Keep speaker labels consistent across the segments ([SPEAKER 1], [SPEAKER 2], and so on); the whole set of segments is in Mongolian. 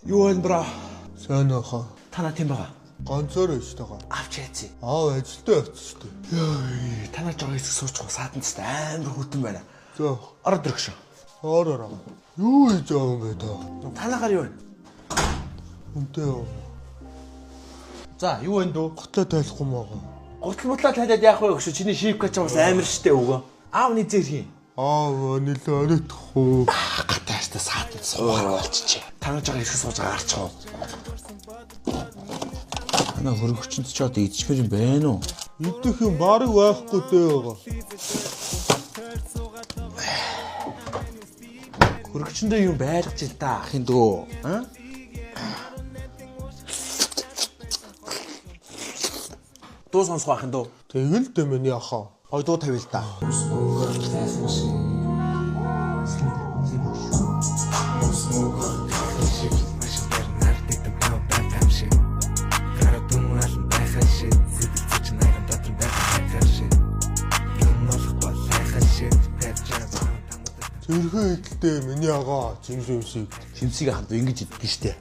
[SPEAKER 1] Юу вэ бра?
[SPEAKER 2] Сайн аа.
[SPEAKER 1] Танаа тийм байгаа.
[SPEAKER 2] Ганцаар байж тагаа.
[SPEAKER 1] Авч яац.
[SPEAKER 2] Аав ажилдаа явц штэ.
[SPEAKER 1] Яа, танаа жоо хэсэг суучих саатанцтай амар хөтөн байна.
[SPEAKER 2] За.
[SPEAKER 1] Ороод ирэх шээ.
[SPEAKER 2] Ороо. Юу хийж байгаа юм бэ та?
[SPEAKER 1] Танаагаар юу вэ?
[SPEAKER 2] Үнтэй юу?
[SPEAKER 1] За, юу вэ дүү?
[SPEAKER 2] Готоо тайлахгүй маа.
[SPEAKER 1] Гутал мутлаа тайлаад яах вэ өгшө? Чиний шипкач бас амар штэ өгөө. Аавны зэр хий.
[SPEAKER 2] Аав нэлээ оройдох уу?
[SPEAKER 1] Гатааштай саатан суугаар болчихжээ. Танаа жоо хэсэг сууж байгаа гарчих уу? Танаа хөрөгчөнд ч одоо идчихмэр юм байна уу?
[SPEAKER 2] Идэх юм барыг байхгүй дээ байгаа.
[SPEAKER 1] Хөрөгчөндөө юм байлгаж ил та ахын дөө. Аа? Дуу сонсох ахын дөө.
[SPEAKER 2] Тэгэл дээ миний ахаа.
[SPEAKER 1] Ой дуу тавил та.
[SPEAKER 2] Зэрхэн идэлтэй миний агаа жимжимсийг.
[SPEAKER 1] Шимсийг ахад ингэж идэх штэ.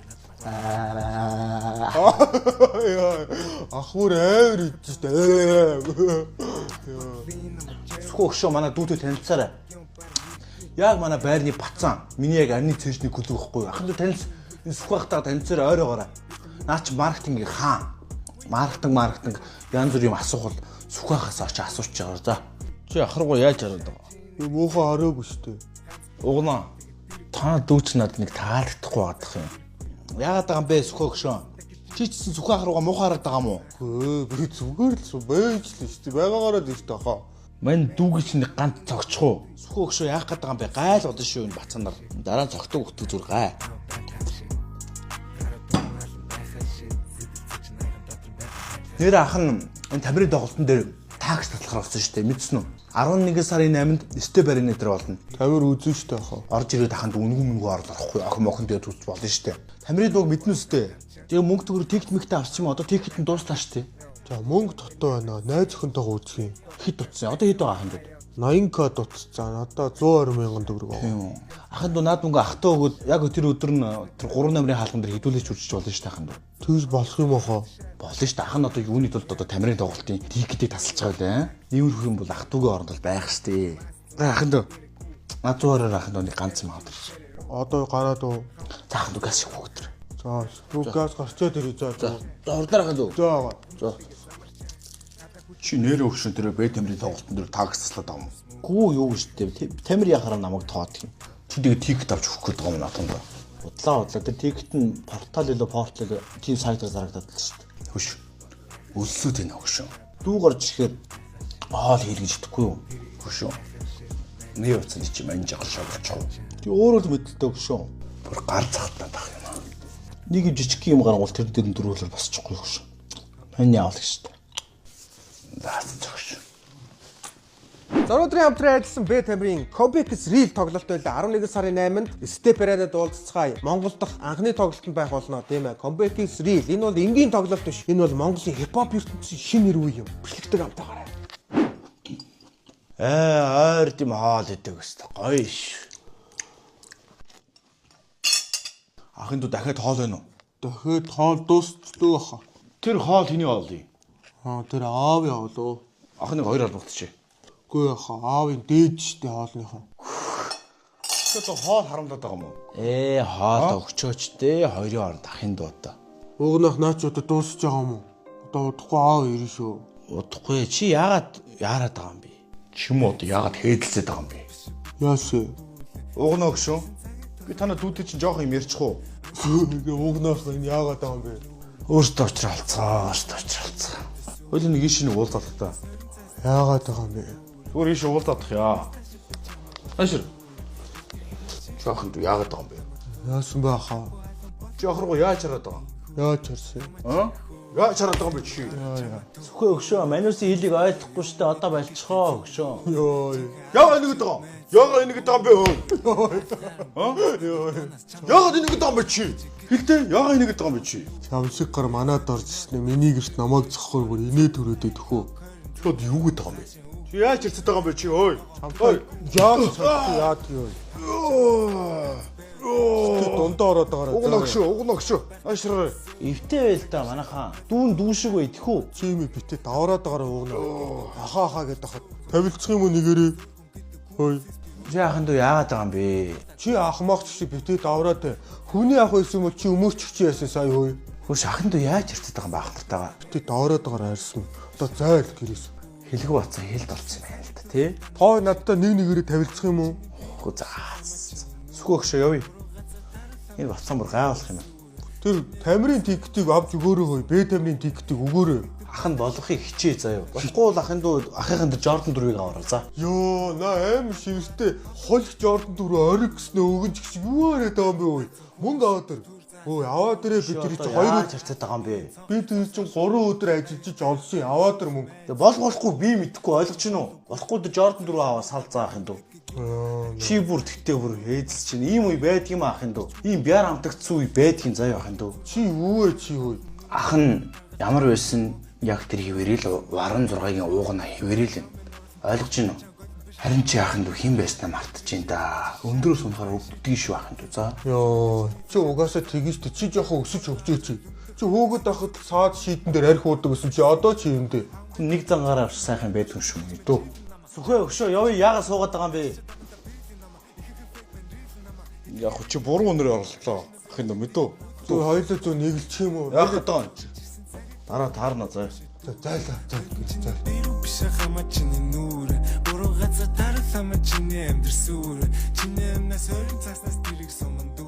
[SPEAKER 2] Ахвар авир идэж штэ.
[SPEAKER 1] Сөхөөгшөө манай дүүтэй танилцаарай. Яг манай байрны бацаан. Миний яг арны цэжний гүлэг байхгүй. Ахын дүү танилс энэ сөхөөгтаа танилцаарай ойроогоорой. Наа чи маркетингийн хаан. Маркетинг янз бүр юм асуухал сөхөөгөөс очиж асууж байгаа. За. Чи ахаргуу яаж хараад байгаа?
[SPEAKER 2] Юм уухаа хараагүй штэ.
[SPEAKER 1] Угнаа. Та дүүч надад нэг таалагдахгүй гадах юм. Яагаад байгаа юм бэ сөхөөгшөө? Чи ч гэсэн сөхөө ахаргуугаа муухай хараад байгаа юм уу?
[SPEAKER 2] Би зүгээр л байж л штэ. Байгаагаараа дээ штэ ахаа.
[SPEAKER 1] Мань дүүгч нэг ганц цогчих уу? Сөхөөгшөө яах гээд байгаа юм бэ? Гайл болно шүү энэ бацаанаар. Дараа нь цогтөг өгтөг зүр гай. Нэр ахын энэ тамирын тоглолтын дээр тагс татлахаар болсон шүү дээ. Мэдсэн үү? 11 сарын 8-нд өстө баринатор болно.
[SPEAKER 2] Тамир үзэн штэ ахаа.
[SPEAKER 1] Орж ирээд аханд үнгүн орлохгүй охин мохон дээр төсч болно шүү дээ. Тамирын дууг мэднэ үстэй. Тэгээ мөнгө төгрөг тикт мэгтэй авчих юм одоо тикт нь дуустаа шүү дээ.
[SPEAKER 2] За мөнгө дотоо байна. Найз охинтойгоо үзэх юм.
[SPEAKER 1] Хэд утсан? Одоо хэд байгаа аханд?
[SPEAKER 2] 80к дутцсан. Одоо 120 мянган төгрөг байгаа.
[SPEAKER 1] Аханд наад мөнгө ахтаа өгөөд яг тэр өдөр нь тэр 3 номерын хаалган дээр хідүүлээч үржиж болно шүү дээ аханд.
[SPEAKER 2] Тэгж болох юм ахаа.
[SPEAKER 1] Болно шүү дээ. Ахын одоо юуны тулд одоо тамирын тоглолтын тикетийг тасалж байгаа лээ. Нэмэр юм бол ах トゥ угийн оронд бол байх шүү дээ. Аханд наад 120-оор аханд нэг ганц юм аваад.
[SPEAKER 2] Одоо гараад уу.
[SPEAKER 1] За аханд газ их хөтөр.
[SPEAKER 2] За газ гарчаад ирээ за.
[SPEAKER 1] Ордоор аханд уу.
[SPEAKER 2] За.
[SPEAKER 1] За. Чи нэр өгшөн тэр бэ тамирын тоглолтын дээр такс таслаад байгаа юм. Гүү юу гэж дээ. Тамир яхаараа намайг тоод юм. Чи тэгээ тикет авч өгөх гээд байгаа юм надад. Удлаа тэр тикет нь портал тийм сайтаар зарагдаад л шүү дээ. Хөш. Өлсөд энэ хөшөө. Дүү гарч ирэхэд хоол хийлгэж идэхгүй юу? Хөшөө. Нэр утсан чи мань жагал шавчих. Тий өөрөө л мэдэлтэй хөшөө. Бүр гар цагтаад байх юм аа. Нэг юм жижиг юм гаргуул тэр дээр дөрвөлөөр босчихгүй хөшөө. Мань яавал гэж дээ. Баасч.
[SPEAKER 3] За өнөөдрийн хамтран ажилласан Б тамирын Combex Reel тоглолт байлаа. 11 сарын 8-нд Step Arena-д уулзцгаая. Монгол дахь анхны тоглолтод байх болно тийм ээ. Combex Reel энэ бол энгийн тоглолт биш. Энэ бол Монголын хипхоп ертөнцийн шинэ нэр үе юм. Бэлтгэдэг амтаагаарай.
[SPEAKER 1] Ойр тийм хоол идэг өстой гоё ш. Ахын дүү дахиад хоол байна уу?
[SPEAKER 2] Дахиад хоол дуусдаг ахаа.
[SPEAKER 1] Тэр хоол хэний хоол юм?
[SPEAKER 2] Тэр аав явлаа.
[SPEAKER 1] Ахныг хоёр албагтчих.
[SPEAKER 2] Үгүй яхаа аавын дээд штэ хоолныхоо.
[SPEAKER 1] Тэгэхээр хоол харамдаад байгаа юм уу? Хоол өгчөөч дээ. Хоёрын оронд ахын дуудаа.
[SPEAKER 2] Угнах наач одоо дуусч байгаа юм уу? Одоо удахгүй аав ирнэ шүү.
[SPEAKER 1] Удахгүй чи яагаад яарад байгаа юм бэ? Чим уу яагаад хээдэлцээд байгаа юм бэ?
[SPEAKER 2] Яашээ.
[SPEAKER 1] Угнаа өгшөө. Би танаа дүүтэй чинь жоох юм ярьчих уу?
[SPEAKER 2] Угнах энэ яагаад байгаа юм бэ?
[SPEAKER 1] Өөртөө уучралцаа. Хойлоо нэг иш нэг уулзаад та.
[SPEAKER 2] Яагаад байгаа юм бэ?
[SPEAKER 1] Зүгээр иш уулзаадах яа. Ашир. Жоохонд яагаад байгаа юм бэ?
[SPEAKER 2] Яасан бэ хаа?
[SPEAKER 1] Жоохроо яаж хараад байгаа?
[SPEAKER 2] Яаж харсан?
[SPEAKER 1] Яаж хараад байгаа юм бэ чи? Сүхэ өгшөө. Манусын хэлийг ойлгохгүй штэ одоо болчихоо өгшөө.
[SPEAKER 2] Йоо.
[SPEAKER 1] Яагаад ингэж байгаа юм? Яагаад ингэж байгаа юм бэ? Яагаад ингэж байгаа юм бэ чи? Хэлдэ яагаад ингэж байгаа юм бэ чи?
[SPEAKER 2] Шамшиг гар манад орж ирсэн. Миний гэрт намайг зохихоор бүр инээ төрөөдөө төхөө.
[SPEAKER 1] Чод юу гэдэг байгаа юм бэ? Чи яаж ирцээд байгаа юм бэ чи ой?
[SPEAKER 2] Ой, яа яа юу. дундаа ороод байгаа.
[SPEAKER 1] Уг ногшоо. Ашраа. Эвтэй байл та манайхаа. Дүүн дүүшиг бай тэхүү.
[SPEAKER 2] Чими битээ давраад байгаа угна. Ахаа гэдээ хахад тавилцах юм уу нэгэрээ. Хөөе.
[SPEAKER 1] Чи ахын дүү яагаад байгаа юм бэ?
[SPEAKER 2] Чи ахмаач чи битээ давраад хүний ах байсан юм чи өмөрч чи яасан сая хөөе.
[SPEAKER 1] Хөөш ахын дүү яаж ирцээд байгаа юм баах нартайгаа.
[SPEAKER 2] Битээ давраад байгаа арьсан. Одоо зайл гэрээс.
[SPEAKER 1] Хэлгүй бацаа хэлд болцсон юм байна л да тий.
[SPEAKER 2] Тоо надтай нэг нэгээрээ тавилцах юм уу?
[SPEAKER 1] Хөө за. Сүхөөгшөө явъя. Энэ бацсан бүр гайвуулах юм.
[SPEAKER 2] Тэр тамирын тикетийг авч өгөөрэй хөөе. Б тамирын тикетийг өгөөрэй.
[SPEAKER 1] Ах нь болохыг хичээ заяа. Болохгүй бол ахын дүү ахыхын дээр Jordan 4-ыг аваарай за.
[SPEAKER 2] Йоо, на аим шивстэй хольч Jordan 4 ориг гэснэ өгөн ч гэж юу яриад байгаа юм бэ өөе. Мөнгө аваад тэр. Өө аваад тэрэ би тэр чинь 2 өдөр
[SPEAKER 1] харцаад байгаа юм бэ.
[SPEAKER 2] би тэр чинь 3 өдөр ажиллаж олсон аваад тэр мөнгө.
[SPEAKER 1] Тэг болохгүй би мэдэхгүй ойлгож байна уу? Болохгүй тэр Jordan 4 аваа сал заа ахын дүү. Чи бүр тэгтээ бүр хээдс чинь ийм үе байдаг юм ахын дүү. Ийм бяар амтагцсан үе байдгийн заяа ахын дүү.
[SPEAKER 2] Чи юу вэ чи хөөе.
[SPEAKER 1] Ах нь ямар байсан яг тэр хിവэрэл варан 6-гийн уугна хിവэрэл юм. Ойлгож байна уу? Харин чи ахын дүү хэн байснаа мартаж байна да. Өндрөөс унахаар өвддөг шүү ахын дүү за.
[SPEAKER 2] Йоо, чи угаасаа тэгэж чи жоохон өсөж өгчөөч. Чи хөөгд ахад саад шийдэн дээр арх уудаг гэсэн чи одоо чи юм дээ.
[SPEAKER 1] Нэг зангаараа авч сайхан байдгүй шүү дөө. Сүхээ өгшөө явъя яагаад суугаад байгаа юм бэ?
[SPEAKER 4] Яг чи буруу өнөр орлоо. Ахын дөө мэдөө.
[SPEAKER 2] Зөв хоёулаа зөв нэгэлчих юм уу?
[SPEAKER 1] Яг одоо дараа таарна заа.
[SPEAKER 2] Зайлаа.
[SPEAKER 5] Бирүү биш хама чиний нүрэ буруу газар тарлама чиний амьдр сүрэ чиний амнаас өрн цаснаас тэрийг суманд